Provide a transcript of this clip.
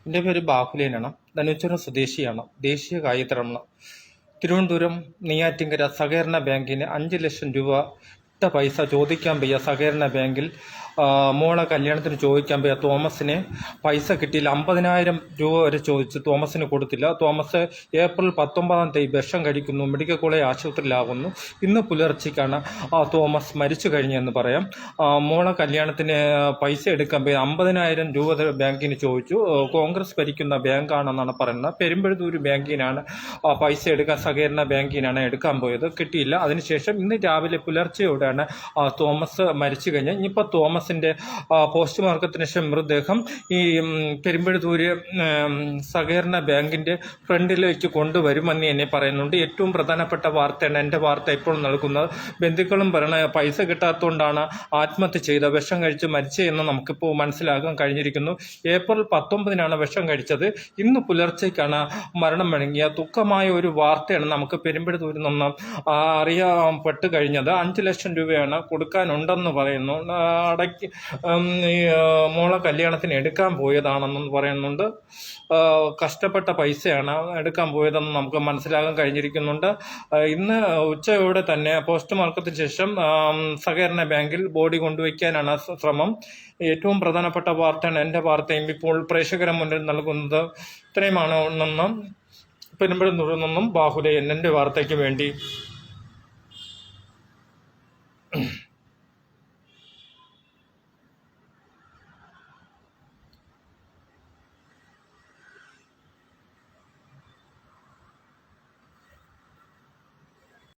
എൻ്റെ പേര് ബാഹുലേനാണ്. ധനുച്ചരം സ്വദേശിയാണ്. ദേശീയ കായികതരമാണ്. തിരുവനന്തപുരം നെയ്യാറ്റിൻകര സഹകരണ ബാങ്കിന് 5 ലക്ഷം രൂപ ഇട്ട പൈസ ചോദിക്കാൻ വയ്യ. സഹകരണ ബാങ്കിൽ മോളെ കല്യാണത്തിന് ചോദിക്കാൻ വയ്യ. തോമസിന് പൈസ കിട്ടിയില്ല. 50,000 രൂപ വരെ ചോദിച്ചു. തോമസിന് കൊടുത്തില്ല. തോമസ് ഏപ്രിൽ 19 വിഷം കഴിക്കുന്നു. മെഡിക്കൽ കോളേജ് ആശുപത്രിയിലാകുന്നു. ഇന്ന് പുലർച്ചയ്ക്കാണ് തോമസ് മരിച്ചു കഴിഞ്ഞെന്ന് പറയാം. മോളെ കല്യാണത്തിന് പൈസ എടുക്കാൻ പോയി 50,000 രൂപ ബാങ്കിന് ചോദിച്ചു. കോൺഗ്രസ് ഭരിക്കുന്ന ബാങ്കാണെന്നാണ് പറയുന്നത്. പെരുമ്പഴുതൂർ ബാങ്കിനാണ് പൈസ എടുക്കാൻ, സഹകരണ ബാങ്കിനാണ് എടുക്കാൻ പോയത്. കിട്ടിയില്ല. അതിനുശേഷം ഇന്ന് രാവിലെ പുലർച്ചയോടെയാണ് തോമസ് മരിച്ചു കഴിഞ്ഞത്. ഇനിയിപ്പോൾ തോമസിന്റെ പോസ്റ്റ്മോർട്ടത്തിന് ശേഷം മൃതദേഹം ഈ പെരുമ്പഴുതൂര് സഹകരണ ബാങ്കിന്റെ ഫ്രണ്ടിലേക്ക് കൊണ്ടുവരുമെന്ന് എന്നെ പറയുന്നുണ്ട്. ഏറ്റവും പ്രധാനപ്പെട്ട വാർത്തയാണ് എൻ്റെ വാർത്ത ഇപ്പോൾ നൽകുന്നത്. ബന്ധുക്കളും പറയണ പൈസ കിട്ടാത്തതുകൊണ്ടാണ് ആത്മഹത്യ ചെയ്ത, വിഷം കഴിച്ച് മരിച്ചതെന്ന് നമുക്കിപ്പോൾ മനസ്സിലാക്കാൻ കഴിഞ്ഞിരിക്കുന്നു. ഏപ്രിൽ 19 വിഷം കഴിച്ചത്. ഇന്ന് പുലർച്ചയ്ക്കാണ് മരണം വഴങ്ങിയ ദുഃഖമായ ഒരു വാർത്തയാണ് നമുക്ക് പെരുമ്പഴുതൂരിൽ നിന്ന് അറിയപ്പെട്ട് കഴിഞ്ഞത്. 5 ലക്ഷം രൂപയാണ് കൊടുക്കാനുണ്ടെന്ന് പറയുന്നു. അടയ്ക്ക് മോളെ കല്യാണത്തിന് എടുക്കാൻ പോയതാണെന്ന് പറയുന്നുണ്ട്. കഷ്ടപ്പെട്ട പൈസയാണ് എടുക്കാൻ പോയതെന്ന് നമുക്ക് മനസ്സിലാക്കാൻ കഴിഞ്ഞിരിക്കുന്നുണ്ട്. ഇന്ന് ഉച്ചയോടെ തന്നെ പോസ്റ്റ്മോർട്ടത്തിന് ശേഷം സഹകരണ ബാങ്കിൽ ബോഡി കൊണ്ടുവയ്ക്കാനാണ് ശ്രമം. ഏറ്റവും പ്രധാനപ്പെട്ട വാർത്തയാണ് എൻ്റെ വാർത്തയും ഇപ്പോൾ പ്രേക്ഷകരെ മുന്നിൽ നൽകുന്നത്. ഇത്രയുമാണ് പെരുമ്പഴുതൂരിൽ നിന്നും ബാഹുലേയൻ എൻ്റെ വാർത്തയ്ക്ക് വേണ്ടി.